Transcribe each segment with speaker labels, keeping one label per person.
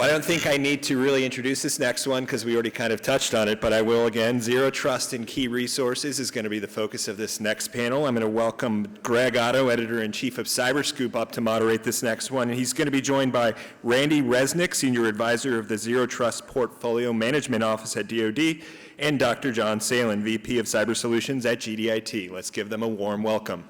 Speaker 1: Well, I don't think I need to really introduce this next one because we already kind of touched on it, but I will again. Zero Trust and Key Resources is going to be the focus of this next panel. I'm going to welcome Greg Otto, Editor-in-Chief of CyberScoop, up to moderate this next one. And he's going to be joined by Randy Resnick, Senior Advisor of the Zero Trust Portfolio Management Office at DoD, and Dr. John Sahlin, VP of Cyber Solutions at GDIT. Let's give them a warm welcome.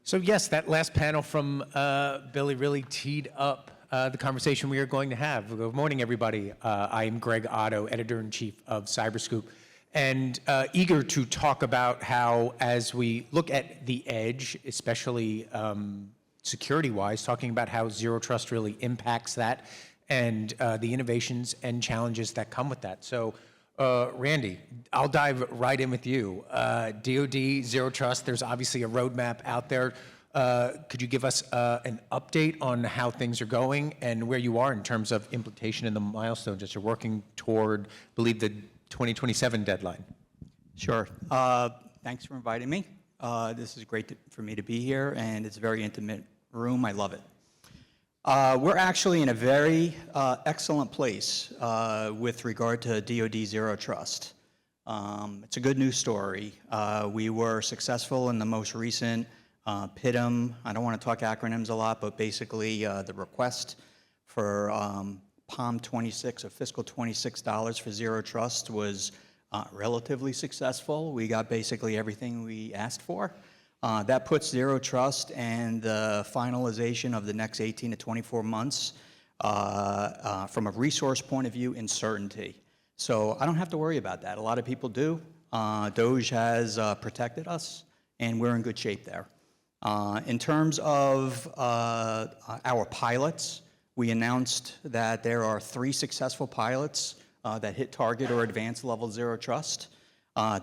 Speaker 2: So yes, that last panel from Billy really teed up the conversation we are going to have. Good morning, everybody. I am Greg Otto, Editor-in-Chief of CyberScoop, and eager to talk about how, as we look at the edge, especially security-wise, talking about how Zero Trust really impacts that and the innovations and challenges that come with that. So Randy, I'll dive right in with you. DoD, Zero Trust, there's obviously a roadmap out there. Could you give us an update on how things are going and where you are in terms of implementation and the milestones that you're working toward, I believe, the 2027 deadline?
Speaker 3: Sure. Thanks for inviting me. This is great for me to be here, and it's a very intimate room. I love it. We're actually in a very excellent place with regard to DoD Zero Trust. It's a good news story. We were successful in the most recent PIDM. I don't want to talk acronyms a lot, but basically the request for POM 26 or fiscal $26 for Zero Trust was relatively successful. We got basically everything we asked for. That puts Zero Trust and the finalization of the next 18 to 24 months from a resource point of view in certainty. So I don't have to worry about that. A lot of people do. DOJ has protected us, and we're in good shape there. In terms of our pilots, we announced that there are 3 successful pilots that hit target or advanced level Zero Trust.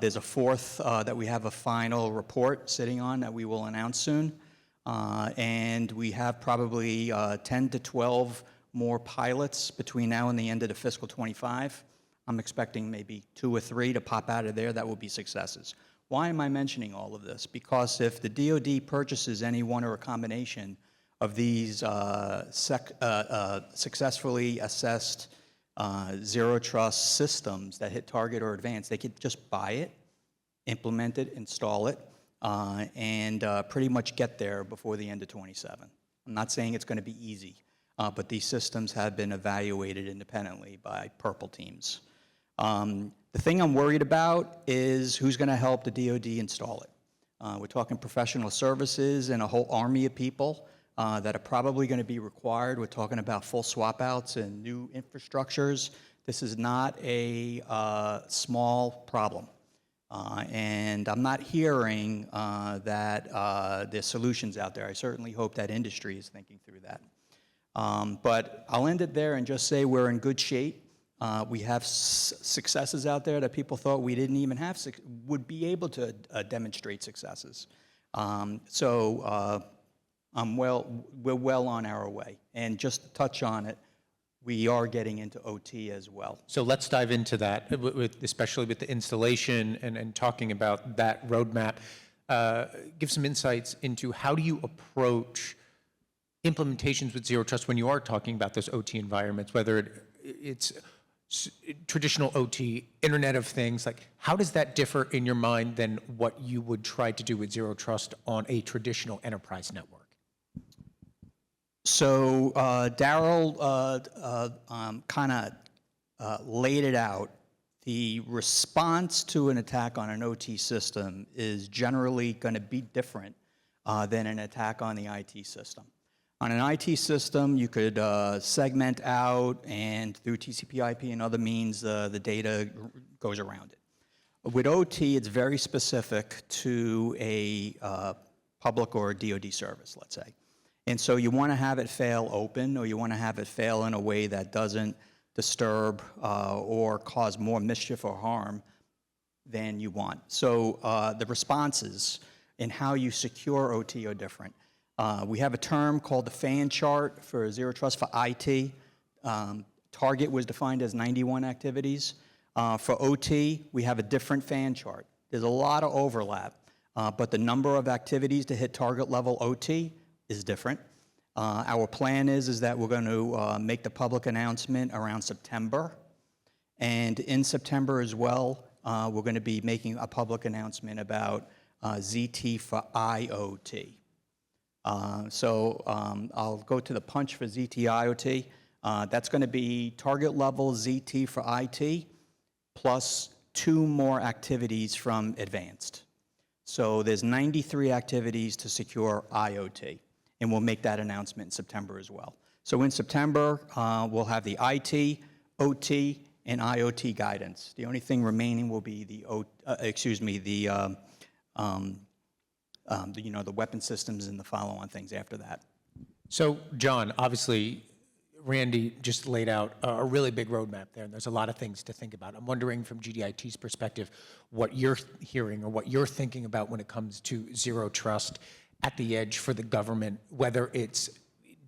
Speaker 3: There's a 4th that we have a final report sitting on that we will announce soon. And we have probably 10 to 12 more pilots between now and the end of the fiscal 25. I'm expecting maybe 2 or 3 to pop out of there that will be successes. Why am I mentioning all of this? Because if the DoD purchases any one or a combination of these successfully assessed Zero Trust systems that hit target or advanced, they could just buy it, implement it, install it, and pretty much get there before the end of 27. I'm not saying it's going to be easy, but these systems have been evaluated independently by purple teams. The thing I'm worried about is who's going to help the DoD install it. We're talking professional services and a whole army of people that are probably going to be required. We're talking about full swap outs and new infrastructures. This is not a small problem. And I'm not hearing that there's solutions out there. I certainly hope that industry is thinking through that. But I'll end it there and just say we're in good shape. We have successes out there that people thought we didn't even have, would be able to demonstrate successes. We're well on our way. And just to touch on it, we are getting into OT as well.
Speaker 2: So let's dive into that, especially with the installation and talking about that roadmap. Give some insights into how do you approach implementations with Zero Trust when you are talking about those OT environments, whether it's traditional OT, Internet of Things, like how does that differ in your mind than what you would try to do with Zero Trust on a traditional enterprise network?
Speaker 3: So Daryl kind of laid it out. The response to an attack on an OT system is generally going to be different than an attack on the IT system. On an IT system, you could segment out, and through TCP/IP and other means, the data goes around it. With OT, it's very specific to a public or a DoD service, let's say. And so you want to have it fail open, or you want to have it fail in a way that doesn't disturb or cause more mischief or harm than you want. So the responses in how you secure OT are different. We have a term called the fan chart for Zero Trust for IT. Target was defined as 91 activities. For OT, we have a different fan chart. There's a lot of overlap, but the number of activities to hit target level OT is different. Our plan is that we're going to make the public announcement around September. And in September as well, we're going to be making a public announcement about ZT for IoT. I'll go to the punch for ZT IoT. That's going to be target level ZT for IT plus 2 more activities from advanced. So there's 93 activities to secure IoT, and we'll make that announcement in September as well. So in September, we'll have the IT, OT, and IoT guidance. The only thing remaining will be the the weapon systems and the follow-on things after that.
Speaker 2: So, John, obviously, Randy just laid out a really big roadmap there, and there's a lot of things to think about. I'm wondering from GDIT's perspective what you're hearing or what you're thinking about when it comes to zero trust at the edge for the government, whether it's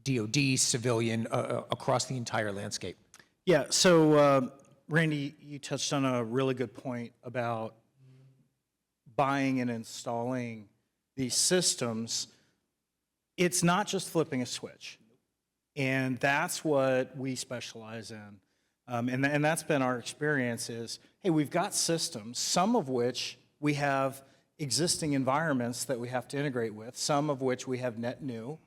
Speaker 2: DoD, civilian, across the entire landscape.
Speaker 4: Yeah, so Randy, you touched on a really good point about buying and installing these systems. It's not just flipping a switch. And that's what we specialize in. And that's been our experience is, hey, we've got systems, some of which we have existing environments that we have to integrate with, some of which we have net new.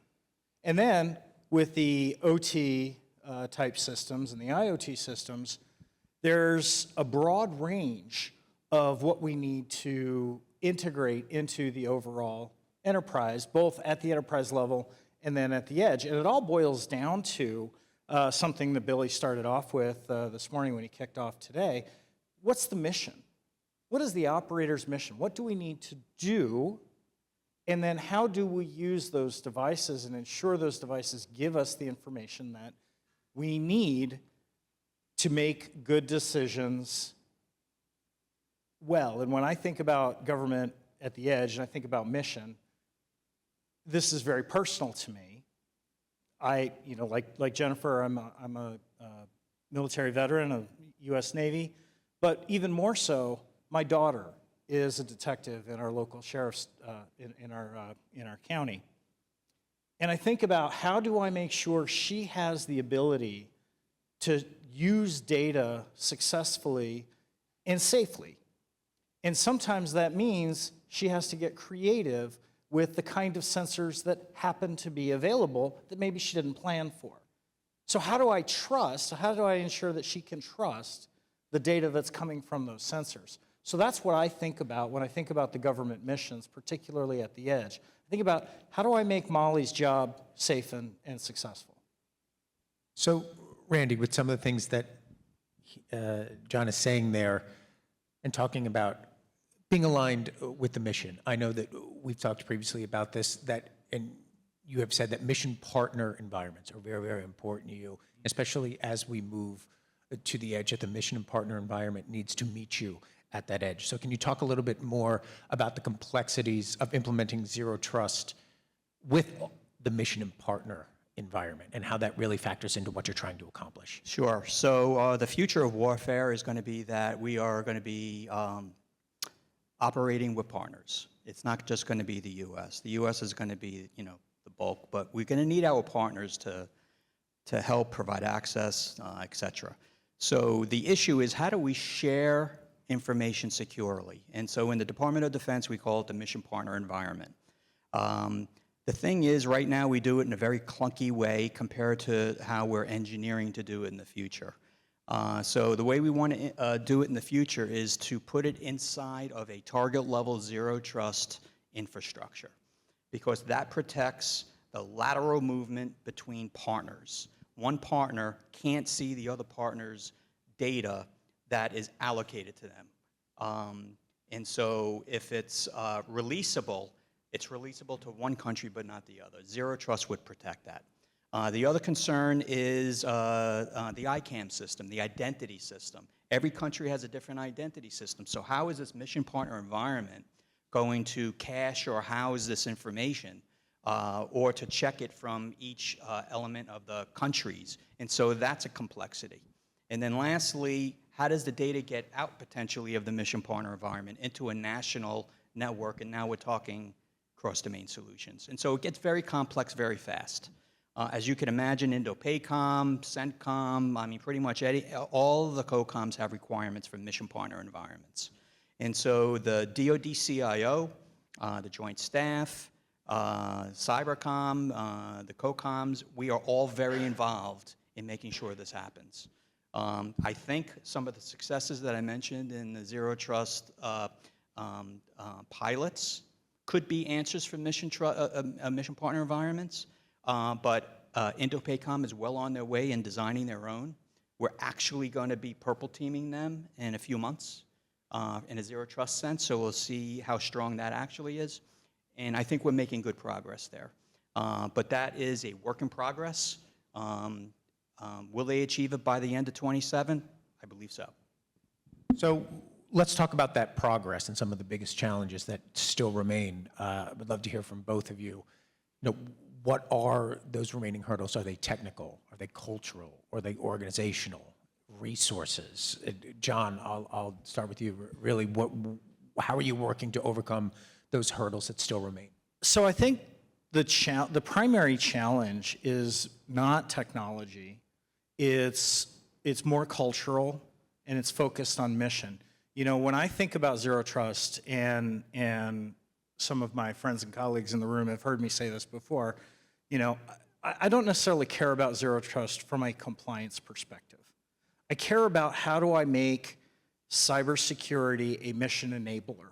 Speaker 4: And then with the OT type systems and the IoT systems, there's a broad range of what we need to integrate into the overall enterprise, both at the enterprise level and then at the edge. And it all boils down to something that Billy started off with this morning when he kicked off today. What's the mission? What is the operator's mission? What do we need to do? And then how do we use those devices and ensure those devices give us the information that we need to make good decisions well? And when I think about government at the edge and I think about mission, this is very personal to me. Like Jennifer, I'm a military veteran of U.S. Navy, but even more so, my daughter is a detective in our local sheriff's in our county, and I think about how do I make sure she has the ability to use data successfully and safely, and sometimes that means she has to get creative with the kind of sensors that happen to be available that maybe she didn't plan for. So how do I ensure that she can trust the data that's coming from those sensors? So that's what I think about when I think about the government missions, particularly at the edge. I think about how do I make Molly's job safe and successful?
Speaker 2: So, Randy, with some of the things that John is saying there and talking about being aligned with the mission. I know that we've talked previously about this, and you have said that mission partner environments are very, very important to you, especially as we move to the edge, that the mission and partner environment needs to meet you at that edge. So can you talk a little bit more about the complexities of implementing zero trust with the mission and partner environment and how that really factors into what you're trying to accomplish?
Speaker 3: Sure. So the future of warfare is going to be that we are going to be operating with partners. It's not just going to be the U.S. The U.S. is going to be, the bulk, but we're going to need our partners to help provide access, et cetera. So the issue is how do we share information securely? And so in the Department of Defense, we call it the mission partner environment. The thing is, right now we do it in a very clunky way compared to how we're engineering to do it in the future. So the way we want to do it in the future is to put it inside of a target level zero trust infrastructure, because that protects the lateral movement between partners. One partner can't see the other partner's data that is allocated to them. And so if it's releasable to one country but not the other. Zero trust would protect that. The other concern is the ICAM system, the identity system. Every country has a different identity system. So how is this mission partner environment going to cache or house this information or to check it from each element of the countries. And so that's a complexity. And then lastly, how does the data get out potentially of the mission partner environment into a national network? And now we're talking cross-domain solutions. And so it gets very complex very fast. As you can imagine, INDOPACOM, CENTCOM, I mean, pretty much all of the COCOMs have requirements for mission partner environments. And so the DoD CIO, the Joint Staff, Cybercom, the COCOMs, we are all very involved in making sure this happens. I think some of the successes that I mentioned in the Zero Trust pilots could be answers for mission partner environments, but INDOPACOM is well on their way in designing their own. We're actually going to be purple teaming them in a few months in a Zero Trust sense, so we'll see how strong that actually is. And I think we're making good progress there. But that is a work in progress. Will they achieve it by the end of 27? I believe so.
Speaker 2: So let's talk about that progress and some of the biggest challenges that still remain. I would love to hear from both of you. What are those remaining hurdles? Are they technical? Are they cultural? Are they organizational? Resources? John, I'll start with you. Really, how are you working to overcome those hurdles that still remain?
Speaker 4: So I think the primary challenge is not technology. It's more cultural, and it's focused on mission. When I think about Zero Trust, and some of my friends and colleagues in the room have heard me say this before, I don't necessarily care about Zero Trust from a compliance perspective. I care about how do I make cybersecurity a mission enabler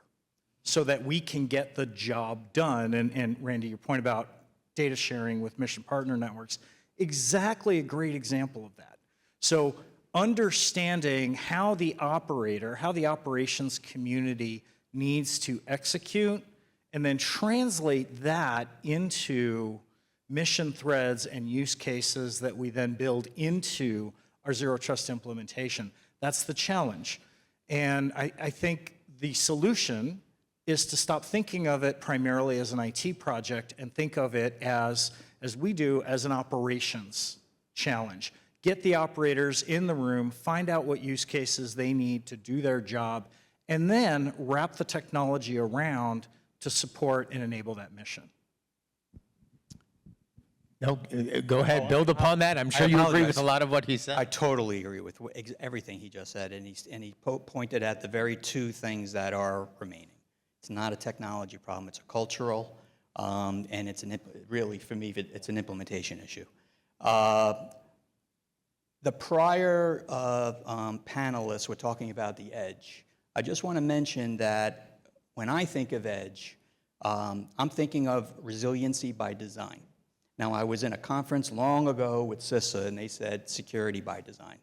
Speaker 4: so that we can get the job done. And Randy, your point about data sharing with mission partner networks, exactly a great example of that. So understanding how the operations community needs to execute, and then translate that into mission threads and use cases that we then build into our Zero Trust implementation. That's the challenge. And I think the solution is to stop thinking of it primarily as an IT project and think of it as we do, as an operations challenge. Get the operators in the room, find out what use cases they need to do their job, and then wrap the technology around to support and enable that mission.
Speaker 2: No, go ahead, build upon that. I'm sure you agree with a lot of what he said.
Speaker 3: I totally agree with everything he just said, and he pointed at the very two things that are remaining. It's not a technology problem, it's a cultural, and it's really, for me, it's an implementation issue. The prior panelists were talking about the edge. I just want to mention that when I think of edge, I'm thinking of resiliency by design. Now, I was in a conference long ago with CISA, and they said security by design.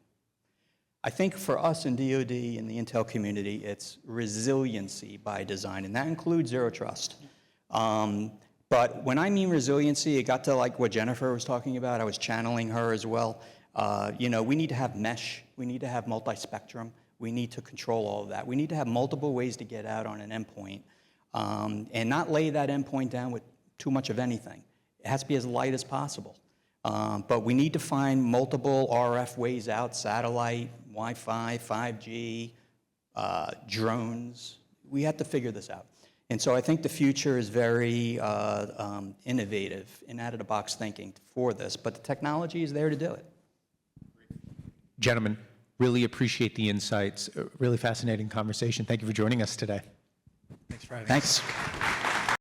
Speaker 3: I think for us in DoD and the Intel community, it's resiliency by design, and that includes Zero Trust. But when I mean resiliency, it got to like what Jennifer was talking about. I was channeling her as well. We need to have mesh. We need to have multi-spectrum. We need to control all of that. We need to have multiple ways to get out on an endpoint and not lay that endpoint down with too much of anything. It has to be as light as possible. But we need to find multiple RF ways out, satellite, Wi-Fi, 5G, drones. We have to figure this out. And so I think the future is very innovative and out-of-the-box thinking for this, but the technology is there to do it.
Speaker 2: Gentlemen, really appreciate the insights. Really fascinating conversation. Thank you for joining us today.
Speaker 4: Thanks for having us.
Speaker 3: Thanks.